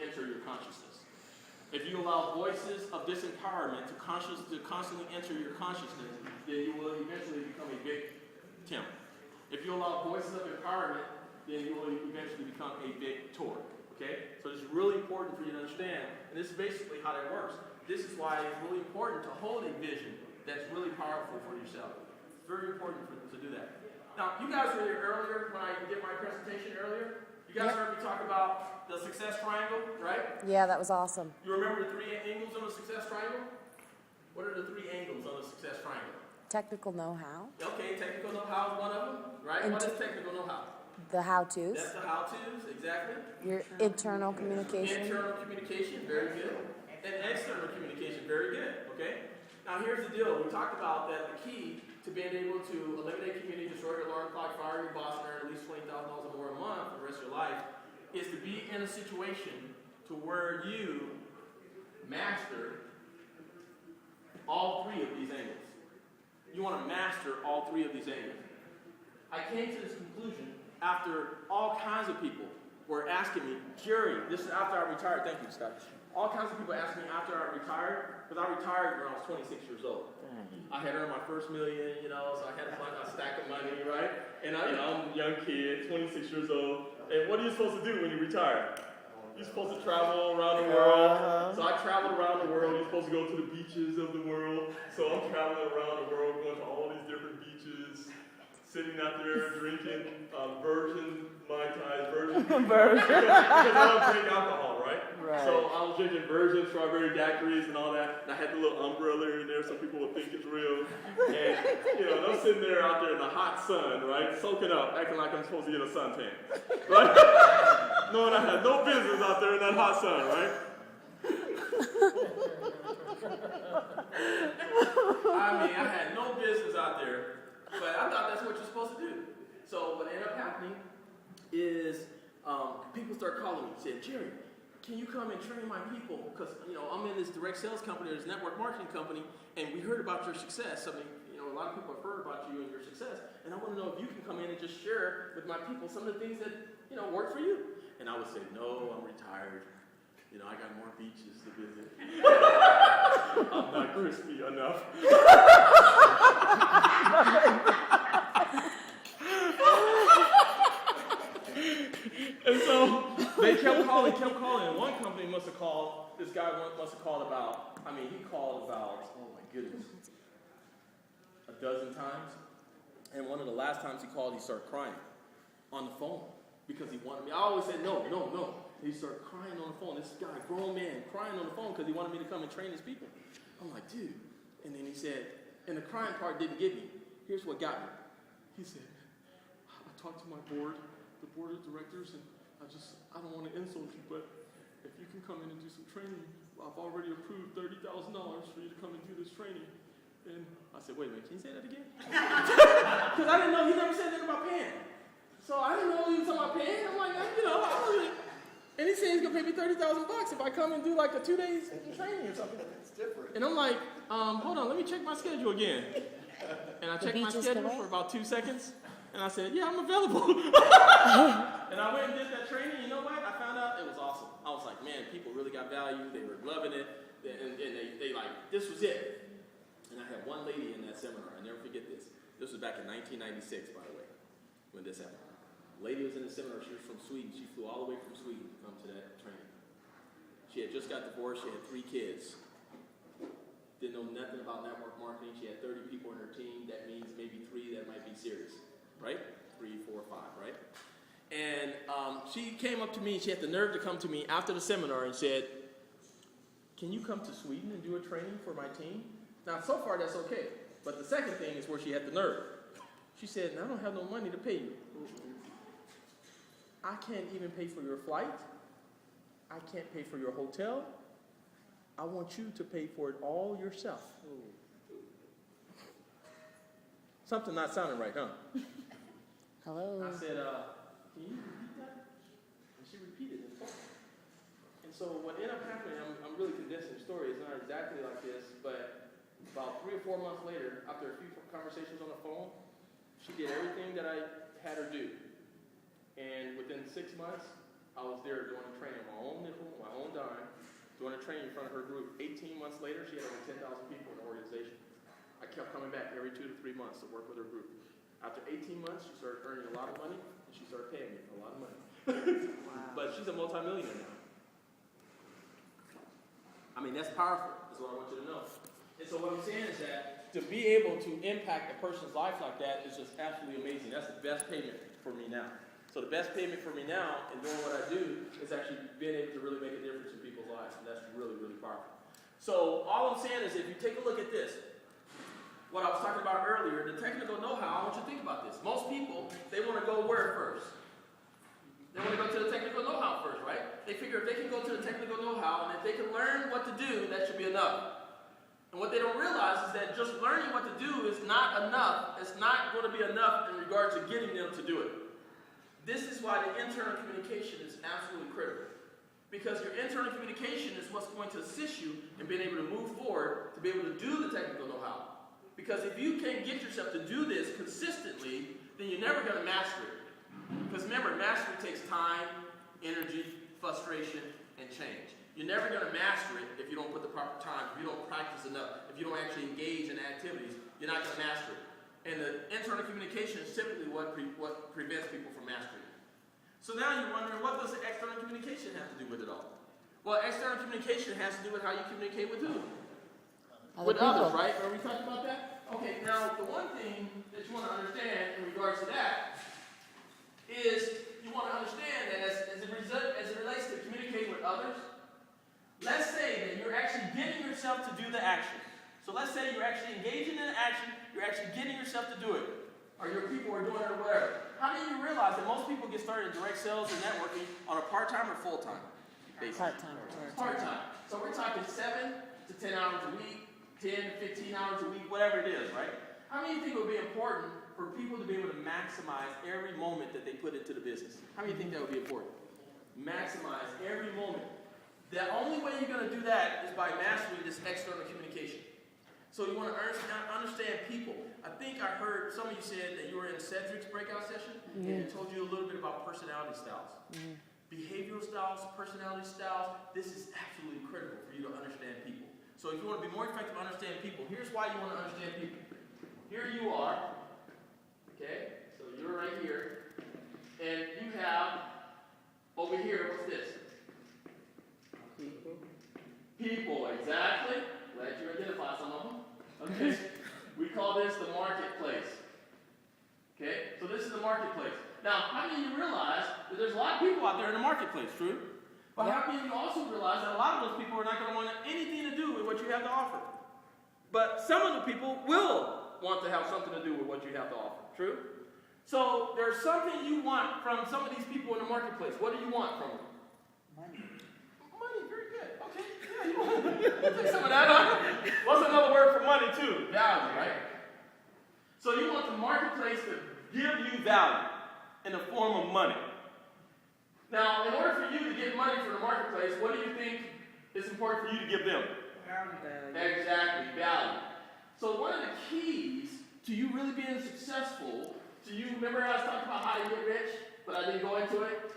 enter your consciousness. If you allow voices of disempowerment to constantly enter your consciousness, then you will eventually become a victim. If you allow voices of empowerment, then you will eventually become a victor. Okay? So it's really important for you to understand, and this is basically how that works. This is why it's really important to hold a vision that's really powerful for yourself. It's very important to do that. Now, you guys were here earlier when I did my presentation earlier. You guys heard me talk about the success triangle, right? Yeah, that was awesome. You remember the 3 angles on the success triangle? What are the 3 angles on the success triangle? Technical know-how. Okay, technical know-how is one of them, right? What is technical know-how? The how-tos. That's the how-tos, exactly. Your internal communication. Internal communication, very good. And external communication, very good, okay? Now here's the deal. We talked about that the key to being able to eliminate community, destroy your alarm clock, fire your boss, and earn at least $20,000 or more a month for the rest of your life is to be in a situation to where you master all 3 of these angles. You want to master all 3 of these angles. I came to this conclusion after all kinds of people were asking me, Jerry, this is after I retired. Thank you, Scott. All kinds of people asked me after I retired, because I retired when I was 26 years old. I had earned my first million, so I had a stack of money, right? And I'm a young kid, 26 years old. And what are you supposed to do when you retire? You're supposed to travel around the world. So I traveled around the world. You're supposed to go to the beaches of the world. So I'm traveling around the world, going to all these different beaches, sitting out there drinking virgin Mai Tais, virgin. Because I don't drink alcohol, right? So I was drinking virgin strawberry daiquiris and all that. And I had the little umbrella in there so people would think it's real. And, I'm sitting there out there in the hot sun, right? Soaking up, acting like I'm supposed to get a suntan. Right? Knowing I had no business out there in that hot sun, right? I had no business out there. But I thought that's what you're supposed to do. So what ended up happening is people start calling me and said, Jerry, can you come and train my people? Because, I'm in this direct sales company, or this network marketing company, and we heard about your success. A lot of people have heard about you and your success, and I want to know if you can come in and just share with my people some of the things that, work for you. And I would say, no, I'm retired. I got more beaches to visit. I'm not crispy enough. And so they kept calling. And one company must have called, this guy must have called about, he called about, oh my goodness, a dozen times. And one of the last times he called, he started crying on the phone because he wanted me. I always said, no. And he started crying on the phone. This guy, grown man, crying on the phone because he wanted me to come and train his people. I'm like, dude. And then he said, and the crying part didn't get me. Here's what got me. He said, I talked to my board, the board of directors, and I don't want to insult you, but if you can come in and do some training, I've already approved $30,000 for you to come and do this training. And I said, wait a minute, can you say that again? Because I didn't know, he never said anything about paying. So I didn't know he was talking about paying. I'm like, and he said he's going to pay me $30,000 if I come and do like a 2 days training or something. It's different. And I'm like, hold on, let me check my schedule again. And I checked my schedule for about 2 seconds. And I said, yeah, I'm available. And I went and did that training. You know what? I found out it was awesome. I was like, man, people really got value. They were loving it. And they like, this was it. And I had one lady in that seminar. I'll never forget this. This was back in 1996, by the way, when this happened. The lady was in the seminar. She was from Sweden. She flew all the way from Sweden to come to that training. She had just got divorced. She had 3 kids. Didn't know nothing about network marketing. She had 30 people on her team. That means maybe 3 that might be serious. Right? 3, 4, 5, right? And she came up to me, she had the nerve to come to me after the seminar and said, can you come to Sweden and do a training for my team? Now, so far, that's okay. But the second thing is where she had the nerve. She said, I don't have no money to pay you. I can't even pay for your flight. I can't pay for your hotel. I want you to pay for it all yourself. Something not sounding right, huh? Hello. I said, can you repeat that? And she repeated it. And so what ended up happening, I'm really condensing the story. It's not exactly like this, but about 3 or 4 months later, after a few conversations on the phone, she did everything that I had her do. And within 6 months, I was there doing the training on my own nickel, my later, she had over 10,000 people in the organization. I kept coming back every 2 to 3 months to work with her group. After 18 months, she started earning a lot of money, and she started paying me a lot of money. Wow. But she's a multimillionaire now. I mean, that's powerful, is what I want you to know. And so what I'm saying is that to be able to impact a person's life like that is just absolutely amazing. That's the best payment for me now. So the best payment for me now in doing what I do is actually being able to really make a difference in people's lives, and that's really, really powerful. So all I'm saying is if you take a look at this, what I was talking about earlier, the technical know-how, I want you to think about this. Most people, they want to go where first? They want to go to the technical know-how first, right? They figure if they can go to the technical know-how and if they can learn what to do, that should be enough. And what they don't realize is that just learning what to do is not enough. It's not going to be enough in regards to getting them to do it. This is why the internal communication is absolutely critical. Because your internal communication is what's going to assist you in being able to move forward to be able to do the technical know-how. Because if you can't get yourself to do this consistently, then you're never going to master it. Because remember, mastery takes time, energy, frustration, and change. You're never going to master it if you don't put the proper time, if you don't practice enough, if you don't actually engage in activities, you're not going to master it. And the internal communication is typically what prevents people from mastering it. So now you're wondering, what does the external communication have to do with it all? Well, external communication has to do with how you communicate with who? With others, right? Are we talking about that? Okay, now the one thing that you want to understand in regards to that is you want to understand that as it relates to communicating with others, let's say that you're actually getting yourself to do the action. So let's say you're actually engaging in the action, you're actually getting yourself to do it, or your people are doing it or whatever. How many of you realize that most people get started in direct sales and networking on a part-time or full-time basis? Part-time. Part-time. So we're talking 7 to 10 hours a week, 10 to 15 hours a week, whatever it is, right? How many think it would be important for people to be able to maximize every moment that they put into the business? How many think that would be important? Maximize every moment. The only way you're going to do that is by mastering this external communication. So you want to understand people. I think I heard some of you said that you were in Cedric's breakout session, and he told you a little bit about personality styles. Behavioral styles, personality styles, this is absolutely critical for you to understand people. So if you want to be more effective at understanding people, here's why you want to understand people. Here you are, okay? So you're right here, and you have over here, what's this? People, exactly. Glad you identify some of them. Okay? We call this the marketplace. Okay? So this is the marketplace. Now, how many of you realize that there's a lot of people out there in the marketplace, true? But how many of you also realize that a lot of those people are not going to want anything to do with what you have to offer? But some of the people will want to have something to do with what you have to offer, true? So there's something you want from some of these people in the marketplace. What do you want from them? Money. Money, very good. Okay, yeah, you want take some of that on. What's another word for money too? Value, right? So you want the marketplace to give you value in the form of money. Now, in order for you to get money from the marketplace, what do you think is important for you to give them? Value. Exactly, value. So one of the keys to you really being successful, remember I was talking about how to get rich, but I didn't go into it?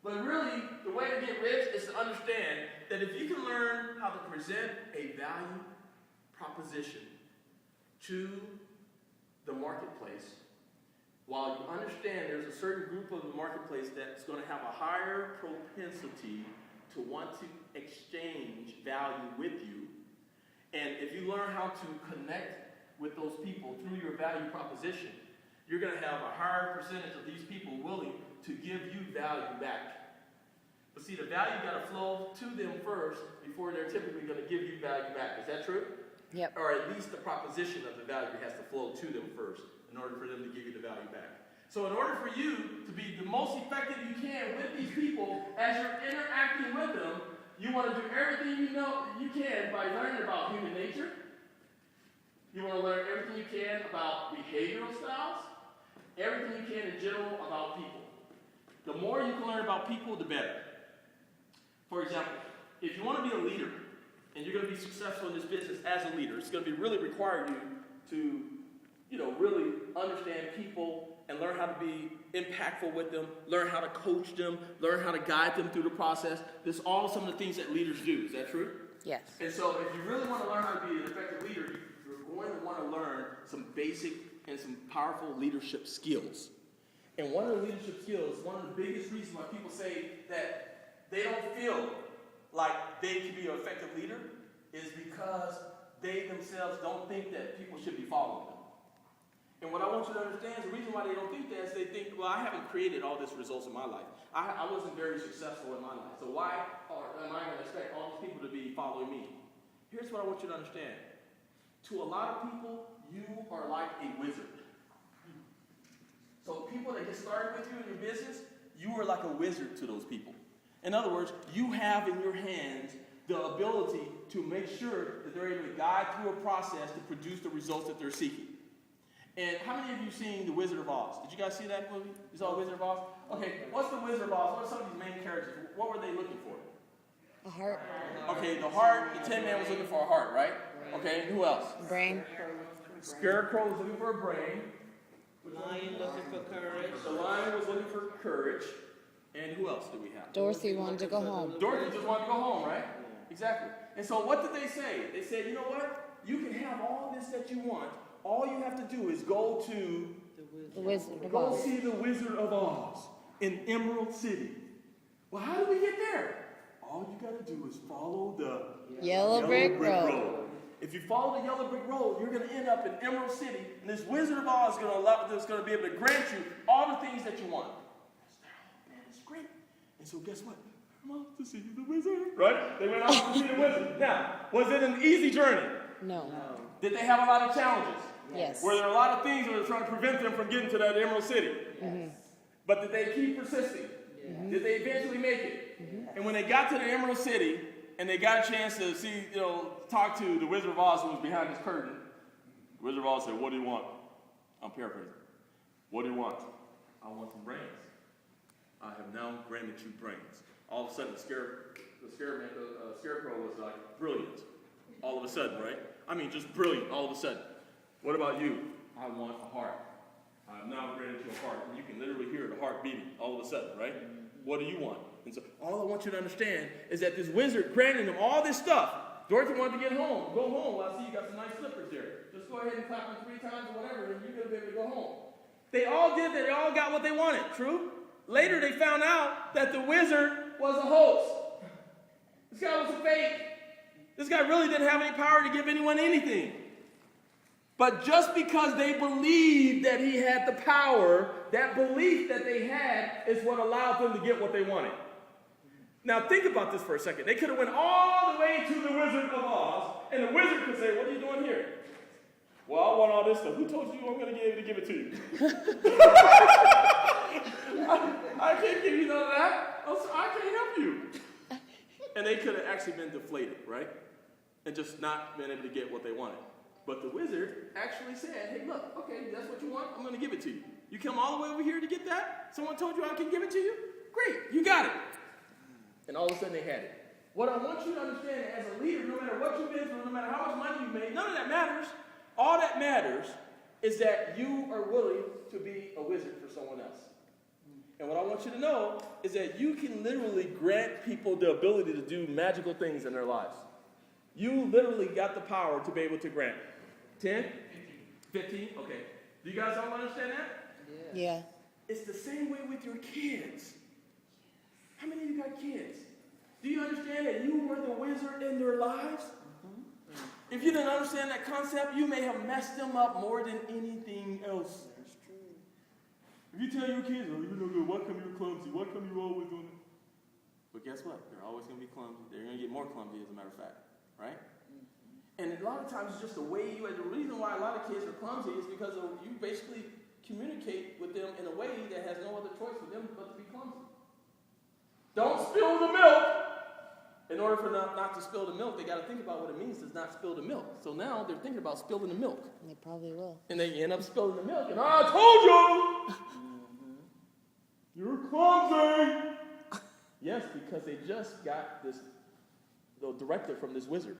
But really, the way to get rich is to understand that if you can learn how to present a value proposition to the marketplace, while you understand there's a certain group of the marketplace that's going to have a higher propensity to want to exchange value with you, and if you learn how to connect with those people through your value proposition, you're going to have a higher percentage of these people willing to give you value back. But see, the value got to flow to them first before they're typically going to give you value back. Is that true? Yep. Or at least the proposition of the value has to flow to them first in order for them to give you the value back. So in order for you to be the most effective you can with these people, as you're interacting with them, you want to do everything you know you can by learning about human nature. You want to learn everything you can about behavioral styles, everything you can in general about people. The more you can learn about people, the better. For example, if you want to be a leader, and you're going to be successful in this business as a leader, it's going to really require you to, really understand people and learn how to be impactful with them, learn how to coach them, learn how to guide them through the process. This is all some of the things that leaders do. Is that true? Yes. And so if you really want to learn how to be an effective leader, you're going to want to learn some basic and some powerful leadership skills. And one of the leadership skills, one of the biggest reasons why people say that they don't feel like they can be an effective leader is because they themselves don't think that people should be following them. And what I want you to understand is the reason why they don't think that is they think, well, I haven't created all these results in my life. I wasn't very successful in my life. So why am I going to expect all these people to be following me? Here's what I want you to understand. To a lot of people, you are like a wizard. So people that get started with you in your business, you are like a wizard to those people. In other words, you have in your hands the ability to make sure that they're able to guide through a process to produce the results that they're seeking. And how many of you seen The Wizard of Oz? Did you guys see that movie? You saw Wizard of Oz? Okay, what's The Wizard of Oz? What are some of these main characters? What were they looking for? A heart. Okay, the heart, the Tin Man was looking for a heart, right? Okay, who else? Brain. Scarecrow was looking for a brain. Lion looking for courage. The lion was looking for courage. And who else do we have? Dorothy wanted to go home. Dorothy just wanted to go home, right? Exactly. And so what did they say? They said, you know what? You can have all this that you want. All you have to do is go to The Wizard of go Oz. see the Wizard of Oz in Emerald City. Well, how do we get there? All you got to do is follow the Yellow Brick Road. If you follow the yellow brick road, you're going to end up in Emerald City, and this Wizard of Oz is going to be able to grant you all the things that you want. Man, it's great. And so guess what? I'm off to see the wizard. Right? They went off to see the wizard. Now, was it an easy journey? No. Did they have a lot of challenges? Yes. Were there a lot of things that were trying to prevent them from getting to that Emerald City? Mm-hmm. But did they keep persisting? Mm-hmm. Did they eventually make it? Mm-hmm. And when they got to the Emerald City, and they got a chance to see, talk to the Wizard of Oz who was behind this curtain, the Wizard of Oz said, what do you want? I'm paraphrasing. What do you want? I want some brains. I have now granted you brains. All of a sudden, the Scarecrow was like brilliant. All of a sudden, right? I mean, just brilliant all of a sudden. What about you? I want a heart. I have now granted you a heart. And you can literally hear the heart beating all of a sudden, right? What do you want? And so all I want you to understand is that this wizard granted him all this stuff. Dorothy wanted to get home. Go home. Well, I see you got some nice slippers there. Just go ahead and clap them 3 times or whatever, and you're going to be able to go home. They all did that. They all got what they wanted. True? Later, they found out that the wizard was a hoax. This guy was a fake. This guy really didn't have any power to give anyone anything. But just because they believed that he had the power, that belief that they had is what allowed them to get what they wanted. Now think about this for a second. They could have went all the way to the Wizard of Oz, and the wizard could say, what are you doing here? Well, I want all this stuff. Who told you I'm going to be able to give it to you? I can't give you none of that. I can't help you. And they could have actually been deflated, right? And just not been able to get what they wanted. But the wizard actually said, hey, look, okay, that's what you want? I'm going to give it to you. You come all the way over here to get that? Someone told you I can give it to you? Great, you got it. And all of a sudden they had it. What I want you to understand as a leader, no matter what you've been through, no matter how much money you've made, none of that matters. All that matters is that you are willing to be a wizard for someone else. And what I want you to know is that you can literally grant people the ability to do magical things in their lives. You literally got the power to be able to grant. 10? 15? Okay. Do you guys all understand that? Yeah. It's the same way with your kids. How many of you got kids? Do you understand that you were the wizard in their lives? Mm-hmm. If you didn't understand that concept, you may have messed them up more than anything else. That's true. If you tell your kids, oh, you're no good, why come you're clumsy? Why come you're always doing it? But guess what? They're always going to be clumsy. They're going to get more clumsy, as a matter of fact. Right? And a lot of times it's just the way the reason why a lot of kids are clumsy is because you basically communicate with them in a way that has no other choice for them but to be clumsy. Don't spill the milk. In order for not to spill the milk, they got to think about what it means to not spill the milk. So now they're thinking about spilling the milk. They probably will. And they end up spilling the milk. And I told you! You're clumsy! Yes, because they just got this directive from this wizard.